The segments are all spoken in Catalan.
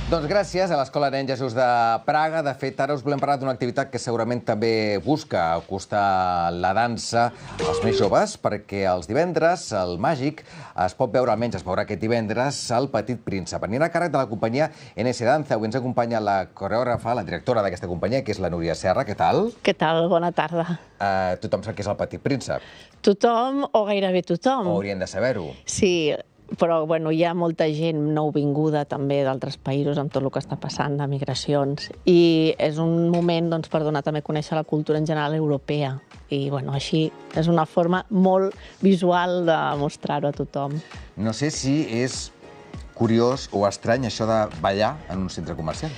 Doncs gràcies a l'Escola Nen Jesús de Praga. De fet, ara us volem parlar d'una activitat que segurament també busca acostar la dansa als més joves, perquè els divendres, el Màgic, es pot veure, almenys es veurà aquest divendres, El Petit Príncep. Anirà a càrrec de la companyia NS Danza. Avui ens acompanya la coreògrafa, la directora d'aquesta companyia, que és la Núria Serra. Què tal? Què tal? Bona tarda. Tothom sap què és El Petit Príncep. Tothom, o gairebé tothom. O haurien de saber-ho. Sí, però bueno, hi ha molta gent nouvinguda també d'altres països amb tot el que està passant de migracions, i és un moment doncs, per donar també a conèixer la cultura en general europea, i bueno, així és una forma molt visual de mostrar-ho a tothom. No sé si és curiós o estrany això de ballar en un centre comercial.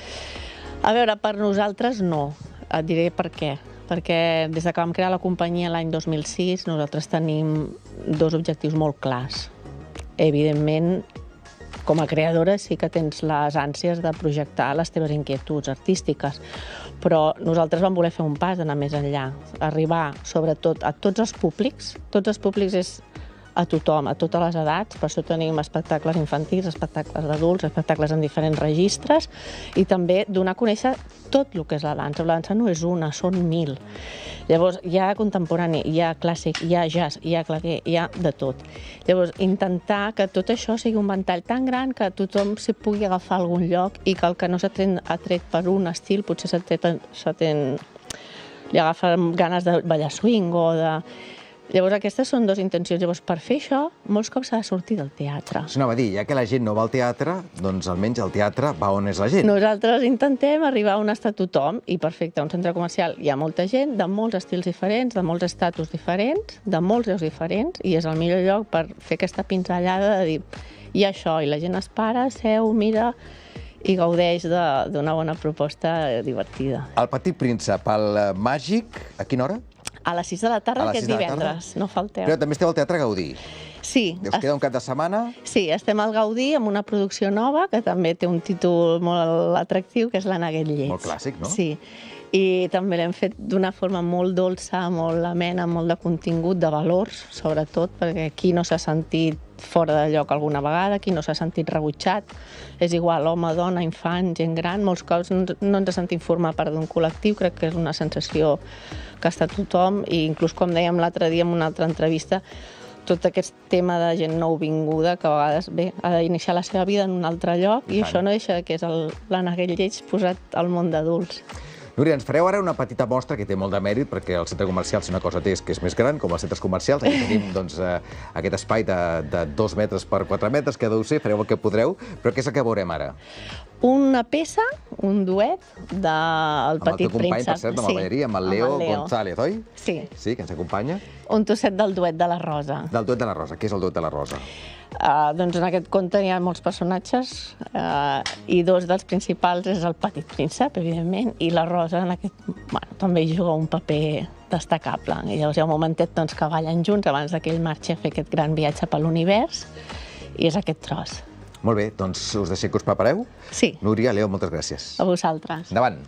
A veure, per nosaltres no. Et diré per què. Perquè des que vam crear la companyia l'any 2006, nosaltres tenim dos objectius molt clars. Evidentment, com a creadora sí que tens les ànsies de projectar les teves inquietuds artístiques, però nosaltres vam voler fer un pas, anar més enllà, arribar sobretot a tots els públics és a tothom, a totes les edats. Per això tenim espectacles infantils, espectacles d'adults, espectacles en diferents registres, i també donar a conèixer tot el que és la dansa. La dansa no és una, són 1000. Llavors, hi ha contemporani, hi ha clàssic, hi ha jazz, hi ha claqué, hi ha de tot. Llavors, intentar que tot això sigui un ventall tan gran que tothom s'hi pugui agafar a algun lloc, i que el que no s'ha tret per un estil potser li agafa ganes de ballar swing o de... Llavors, aquestes són dues intencions. Llavors, per fer això, molts cops s'ha de sortir del teatre. Això anava a dir, ja que la gent no va al teatre, doncs almenys el teatre va on és la gent. Nosaltres intentem arribar on està tothom, i perfecte, a un centre comercial hi ha molta gent, de molts estils diferents, de molts estatus diferents, de molts llocs diferents, i és el millor lloc per fer aquesta pinzellada de dir, hi ha això, i la gent es para, seu, mira i gaudeix d'una bona proposta divertida. El Petit Príncep, el Màgic, a quina hora? A les 6 de la tarda, aquest divendres, no falteu. Però també esteu al Teatre Gaudí. Sí. Us queda un cap de setmana? Sí, estem al Gaudí amb una producció nova que també té un títol molt atractiu, que és La Neguet Lleig. Molt clàssic, no? Sí. I també l'hem fet d'una forma molt dolça, molt amena, molt de contingut, de valors, sobretot, perquè qui no s'ha sentit fora de lloc alguna vegada, qui no s'ha sentit rebutjat, és igual, home, dona, infant, gent gran, molts cops no ens sentim formar part d'un col·lectiu, crec que és una sensació que està tothom, i inclús, com dèiem l'altre dia en una altra entrevista, tot aquest tema de gent nouvinguda que a vegades ha d'iniciar la seva vida en un altre lloc, i això no deixa que és la Neguet Lleig posat al món d'adults. Núria, ens fareu ara una petita mostra que té molt de mèrit, perquè el centre comercial, si una cosa té, és que és més gran, com els centres comercials. Aquí tenim aquest espai de 2 metres per 4 metres, que deu ser, fareu el que podreu, però què és el que veurem ara? Una peça, un duet del Petit Príncep. Amb el teu company, per cert, de la balleria, amb el Leo González, oi? Sí. Sí, que ens acompanya. Un trosset del duet de la Rosa. Del duet de la Rosa. Què és el duet de la Rosa? Doncs en aquest conte hi ha molts personatges, i dos dels principals és el Petit Príncep, evidentment, i la Rosa en aquest, també hi juga un paper destacable. I llavors hi ha un momentet que ballen junts abans que ell marxi a fer aquest gran viatge per l'univers, i és aquest tros. Molt bé, doncs us deixem que us prepareu. Sí. Núria, Leo, moltes gràcies. A vosaltres. Endavant.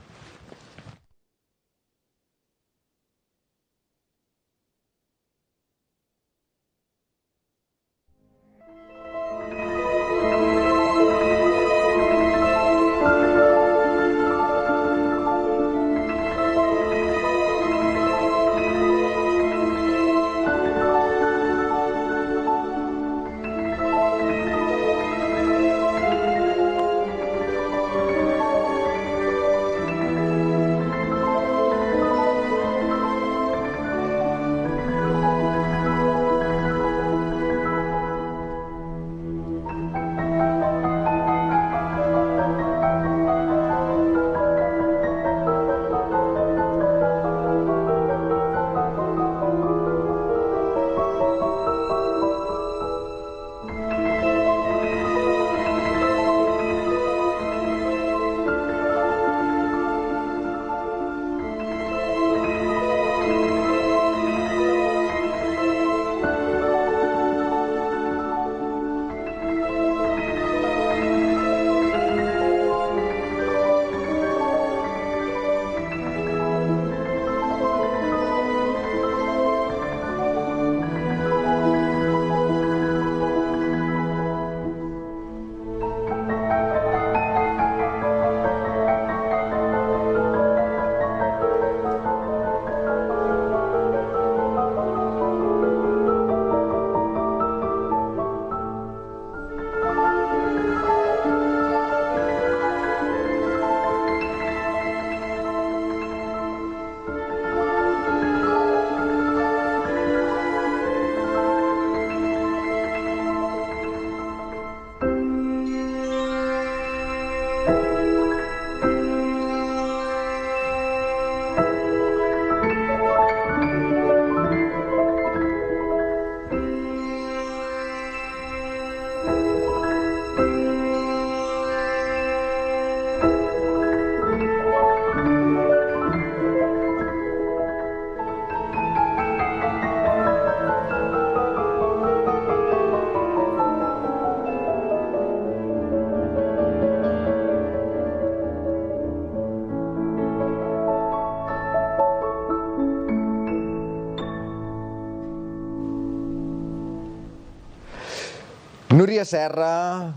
Núria Serra,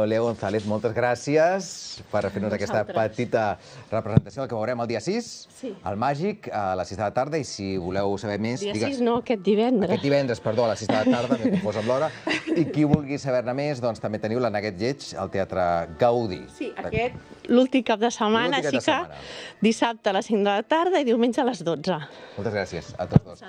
Leo González, moltes gràcies per fer-nos aquesta petita representació del que veurem el dia 6, al Màgic, a les 6 de la tarda, i si voleu saber més... Dia 6 no, aquest divendres. Aquest divendres, perdó, a les 6 de la tarda, m'he confós amb l'hora, i qui vulgui saber-ne més, doncs també teniu l'Aneguet Lleig al Teatre Gaudí. Sí, aquest l'últim cap de setmana, així que dissabte a les 5 de la tarda i diumenge a les 12. Moltes gràcies a tots dos.